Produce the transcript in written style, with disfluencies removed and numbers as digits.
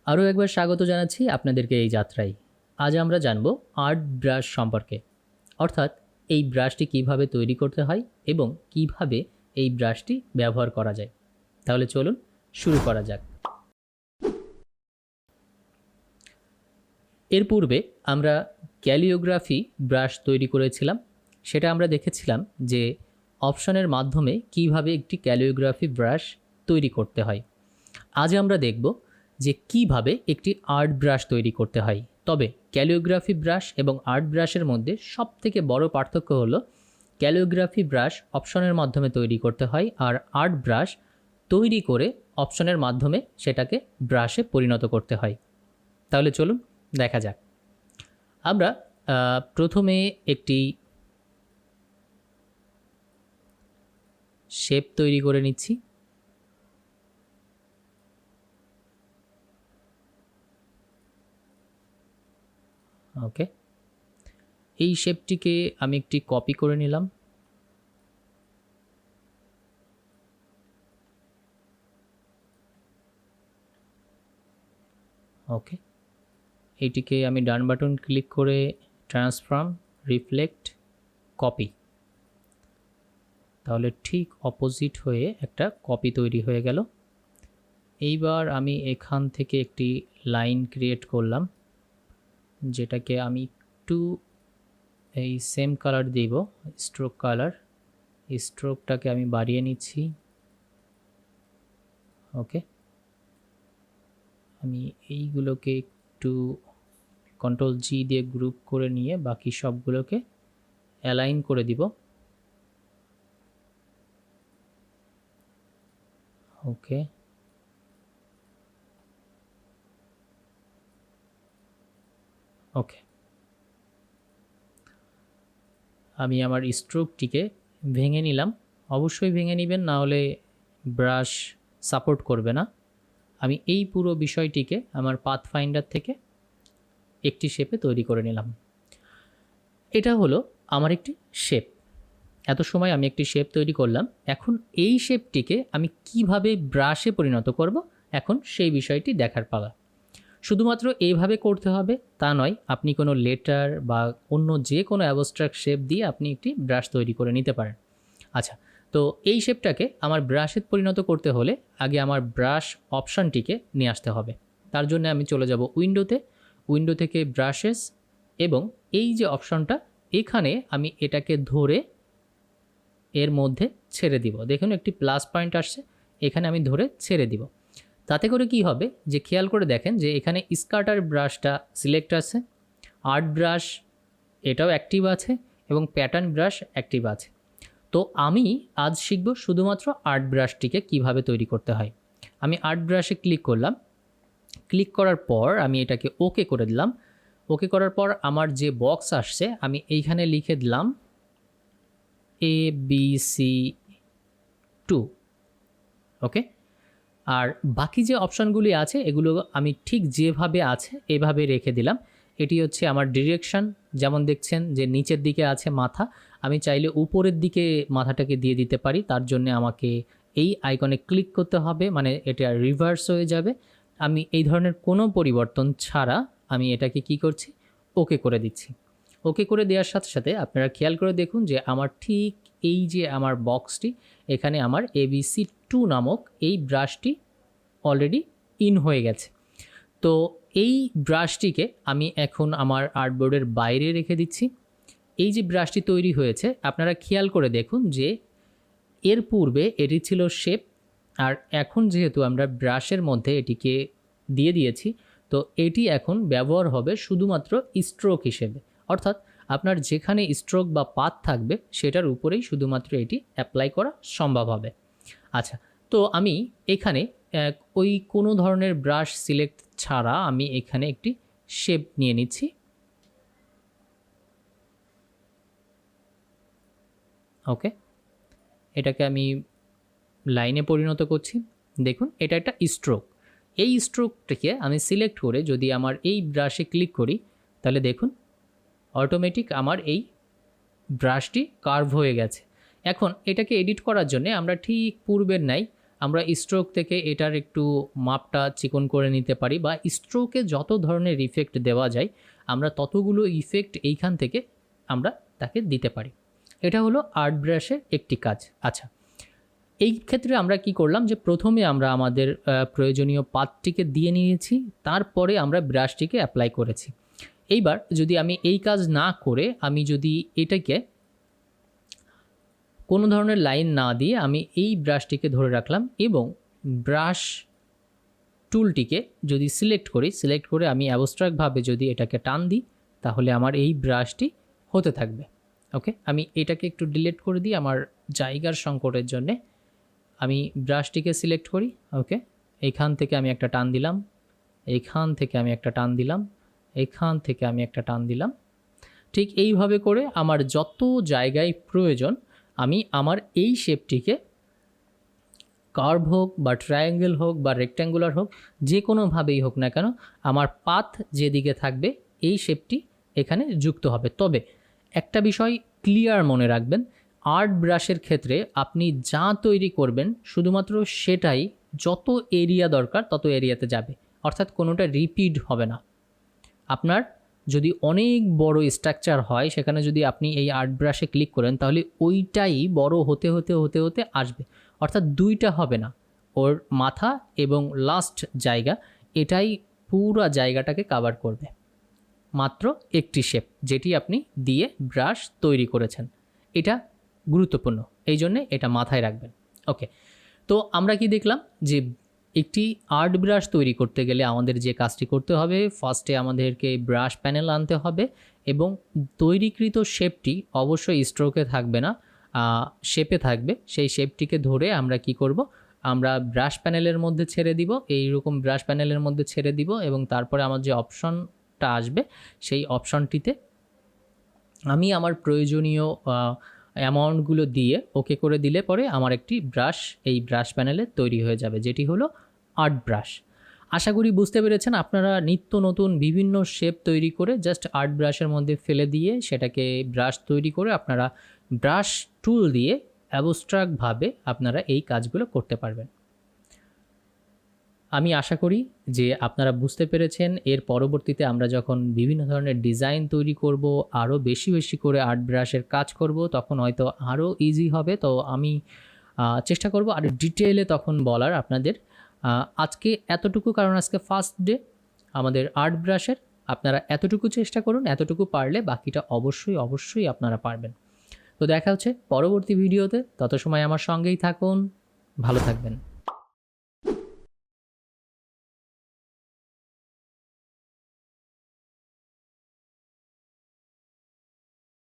আরও একবার স্বাগত জানাচ্ছি আপনাদেরকে এই যাত্রায়। আজ আমরা জানব আর্ট ব্রাশ সম্পর্কে, অর্থাৎ এই ব্রাশটি কিভাবে তৈরি করতে হয় এবং কিভাবে এই ব্রাশটি ব্যবহার করা যায়। তাহলে চলুন শুরু করা যাক। এর পূর্বে আমরা ক্যালিওগ্রাফি ব্রাশ তৈরি করেছিলাম। সেটা আমরা দেখেছিলাম যে অপশনের মাধ্যমে কিভাবে একটি ক্যালিওগ্রাফি ব্রাশ তৈরি করতে হয়। আজ আমরা দেখব যে কিভাবে একটি আর্ট ব্রাশ তৈরি করতে হয়। তবে ক্যালিওগ্রাফি ব্রাশ এবং আর্ট ব্রাশের মধ্যে সবথেকে বড় পার্থক্য হলো ক্যালিওগ্রাফি ব্রাশ অপশনের মাধ্যমে তৈরি করতে হয়, আর আর্ট ব্রাশ তৈরি করে অপশনের মাধ্যমে সেটাকে ব্রাশে পরিণত করতে হয়। তাহলে চলুন দেখা যাক। আমরা প্রথমে একটি শেপ তৈরি করে নিচ্ছি। ওকে, এই শেপটিকে আমি একটি কপি করে নিলাম। ওকে, এইটিকে আমি ডান বাটন ক্লিক করে ট্রান্সফর্ম, রিফ্লেক্ট, কপি। তাহলে ঠিক অপোজিট হয়ে একটা কপি তৈরি হয়ে গেল। এইবার আমি এখান থেকে একটি লাইন ক্রিয়েট করলাম, যেটাকে আমি একটু এই সেম কালার দিব, স্ট্রোক কালার। স্ট্রোকটাকে আমি বাড়িয়ে নিচ্ছি। ওকে, আমি এইগুলোকে একটু কন্ট্রোল জি দিয়ে গ্রুপ করে নিয়ে বাকি সবগুলোকে অ্যালাইন করে দিব। ওকে, ওকে, আমি আমার স্ট্রোকটিকে ভেঙে নিলাম। অবশ্যই ভেঙে নেবেন, না হলে ব্রাশ সাপোর্ট করবে না। আমি এই পুরো বিষয়টিকে আমার পাথ ফাইন্ডার থেকে একটি শেপে তৈরি করে নিলাম। এটা হলো আমার একটি শেপ। এত সময় আমি একটি শেপ তৈরি করলাম। এখন এই শেপটিকে আমি কিভাবে ব্রাশে পরিণত করব, এখন সেই বিষয়টি দেখার পালা। শুধুমাত্র এইভাবে করতে হবে তা নয়, আপনি কোনো লেটার বা অন্য যে কোনো অ্যাবস্ট্রাক্ট শেপ দিয়ে আপনি একটি ব্রাশ তৈরি করে নিতে পারেন। আচ্ছা, তো এই শেপটাকে আমার ব্রাশে পরিণত করতে হলে আগে আমার ব্রাশ অপশানটিকে নিয়ে আসতে হবে। তার জন্য আমি চলে যাব উইন্ডোতে, উইন্ডো থেকে ব্রাশেস, এবং এই যে অপশানটা, এখানে আমি এটাকে ধরে এর মধ্যে ছেড়ে দিব। দেখুন একটি প্লাস পয়েন্ট আসছে, এখানে আমি ধরে ছেড়ে দিব। তাতে করে কি হবে যে খেয়াল করে দেখেন যে এখানে স্কার্টার ব্রাশটা সিলেক্ট আছে, আর্ট ব্রাশ এটাও অ্যাক্টিভ আছে, এবং প্যাটার্ন ব্রাশ অ্যাক্টিভ আছে। তো আমি আজ শিখব শুধুমাত্র আর্ট ব্রাশটিকে কিভাবে তৈরি করতে হয়। আমি আর্ট ব্রাশে ক্লিক করলাম। ক্লিক করার পর আমি এটাকে ওকে করে দিলাম। ওকে করার পর আমার যে বক্স আসছে আমি এইখানে লিখে দিলাম ABC2। ওকে, আর বাকি যে অপশানগুলি আছে এগুলো আমি ঠিক যেভাবে আছে এভাবে রেখে দিলাম। এটি হচ্ছে আমার ডিরেকশন, যেমন দেখছেন যে নিচের দিকে আছে মাথা, আমি চাইলে উপরের দিকে মাথাটাকে দিয়ে দিতে পারি। তার জন্য আমাকে এই আইকনে ক্লিক করতে হবে, মানে এটা রিভার্স হয়ে যাবে। আমি এই ধরনের কোনো পরিবর্তন ছাড়া আমি এটাকে কি করছি, ওকে করে দিচ্ছি। ওকে করে দেওয়ার সাথে সাথে আপনারা খেয়াল করে দেখুন যে আমার ঠিক এই যে আমার বক্সটি, এখানে আমার ABC2 নামক এই ব্রাশটি অলরেডি ইন হয়ে গেছে। তো এই ব্রাশটিকে আমি এখন আমার আর্টবোর্ডের বাইরে রেখে দিচ্ছি। এই যে ব্রাশটি তৈরি হয়েছে আপনারা খেয়াল করে দেখুন যে এর পূর্বে এটি ছিল শেপ, আর এখন যেহেতু আমরা ব্রাশের মধ্যে এটিকে দিয়ে দিয়েছি, তো এটি এখন ব্যবহার হবে শুধুমাত্র স্ট্রোক হিসেবে। অর্থাৎ আপনার যেখানে স্ট্রোক বা পাত থাকবে সেটার উপরেই শুধুমাত্র এটি অ্যাপ্লাই করা সম্ভব হবে। আচ্ছা, তো আমি এখানে ওই কোনো ধরনের ব্রাশ সিলেক্ট ছাড়া আমি এখানে একটি শেপ নিয়ে নিচ্ছি। ওকে, এটাকে আমি লাইনে পরিণত করছি। দেখুন এটা একটা স্ট্রোক। এই স্ট্রোকটাকে আমি সিলেক্ট করে যদি আমার এই ব্রাশে ক্লিক করি, তাহলে দেখুন অটোমেটিক আমার এই ব্রাশটি কার্ভ হয়ে গেছে। এখন এটাকে এডিট করার জন্য আমরা ঠিক পূর্বের নাই আমরা স্ট্রোক থেকে এটার একটু মাপটা চিকন করে নিতে পারি, বা স্ট্রোকে যত ধরনের ইফেক্ট দেওয়া যায় আমরা ততগুলো ইফেক্ট এইখান থেকে আমরা তাকে দিতে পারি। এটা হলো আর্ট ব্রাশের একটি কাজ। আচ্ছা, এই ক্ষেত্রে আমরা কি করলাম যে প্রথমে আমরা আমাদের প্রয়োজনীয় পাতটিকে দিয়ে নিয়েছি, তারপরে আমরা ব্রাশটিকে অ্যাপ্লাই করেছি। এইবার যদি আমি এই কাজ না করে আমি যদি এটাকে কোনো ধরনের লাইন না দিয়ে আমি এই ব্রাশটিকে ধরে রাখলাম এবং ব্রাশ টুলটিকে যদি সিলেক্ট করে আমি অ্যাবস্ট্রাক্টভাবে যদি এটাকে টান দিই, তাহলে আমার এই ব্রাশটি হতে থাকবে। ওকে, আমি এটাকে একটু ডিলিট করে দিই আমার জায়গার সংকটের জন্যে। আমি ব্রাশটিকে সিলেক্ট করি। ওকে, এইখান থেকে আমি একটা টান দিলাম, এইখান থেকে আমি একটা টান দিলাম, এইখান থেকে আমি একটা টান দিলাম। ঠিক এইভাবে করে আমার যত জায়গায় প্রয়োজন আমি আমার এই শেপটিকে কার্ভ হোক বা ট্রায়াঙ্গেল হোক বা রেক্ট্যাঙ্গুলার হোক, যে কোনোভাবেই হোক না কেন, আমার পাথ যেদিকে থাকবে এই শেপটি এখানে যুক্ত হবে। তবে একটা বিষয় ক্লিয়ার মনে রাখবেন, আর্ট ব্রাশের ক্ষেত্রে আপনি যা তৈরি করবেন শুধুমাত্র সেটাই যত এরিয়া দরকার তত এরিয়াতে যাবে, অর্থাৎ কোনোটা রিপিট হবে না। আপনার যদি অনেক বড় স্ট্রাকচার হয় সেখানে যদি আপনি এই আর্ট ব্রাশে ক্লিক করেন তাহলে ওইটাই বড় হতে হতে হতে হতে আসবে, অর্থাৎ দুইটা হবে না, ওর মাথা এবং লাস্ট জায়গা এটাই পুরো জায়গাটাকে কভার করবে। মাত্র একটি শেপ যেটি আপনি দিয়ে ব্রাশ তৈরি করেছেন, এটা গুরুত্বপূর্ণ, এই জন্যে এটা মাথায় রাখবেন। ওকে, তো আমরা কি দেখলাম যে একটি আর্ট ব্রাশ তৈরি করতে গেলে আমাদের যে কাজটি করতে হবে, ফার্স্টে আমাদেরকে ব্রাশ প্যানেল আনতে হবে এবং তৈরিকৃত শেপটি অবশ্যই স্ট্রোকে থাকবে না, শেপে থাকবে। সেই শেপটিকে ধরে আমরা কি করব, আমরা ব্রাশ প্যানেলের মধ্যে ছেড়ে দিব, এইরকম ব্রাশ প্যানেলের মধ্যে ছেড়ে দিব এবং তারপরে আমার যে অপশনটা আসবে সেই অপশনটিতে আমি আমার প্রয়োজনীয় অ্যামাউন্টগুলো দিয়ে ওকে করে দিলে পরে আমার একটি ব্রাশ এই ব্রাশ প্যানেলে তৈরি হয়ে যাবে, যেটি হলো আর্ট ব্রাশ। আশা করি বুঝতে পেরেছেন। আপনারা নিত্য নতুন বিভিন্ন শেপ তৈরি করে জাস্ট আর্ট ব্রাশের মধ্যে ফেলে দিয়ে সেটাকে ব্রাশ তৈরি করে আপনারা ব্রাশ টুল দিয়ে অ্যাবস্ট্রাক্টভাবে আপনারা এই কাজগুলো করতে পারবেন। আমি আশা করি যে আপনারা বুঝতে পেরেছেন। এর পরবর্তীতে আমরা যখন বিভিন্ন ধরনের ডিজাইন তৈরি করব, আরও বেশি বেশি করে আর্ট ব্রাশের কাজ করব, তখন হয়তো আরও ইজি হবে। তো আমি চেষ্টা করব আরও ডিটেইলে তখন বলার আপনাদের। আজকে এতটুকু, কারণ আজকে ফার্স্ট ডে আমাদের আর্ট ব্রাশের। আপনারা এতটুকু চেষ্টা করুন, এতটুকু পারলে বাকিটা অবশ্যই অবশ্যই আপনারা পারবেন। তো দেখা হচ্ছে পরবর্তী ভিডিওতে, তত সময় আমার সঙ্গেই থাকুন, ভালো থাকবেন।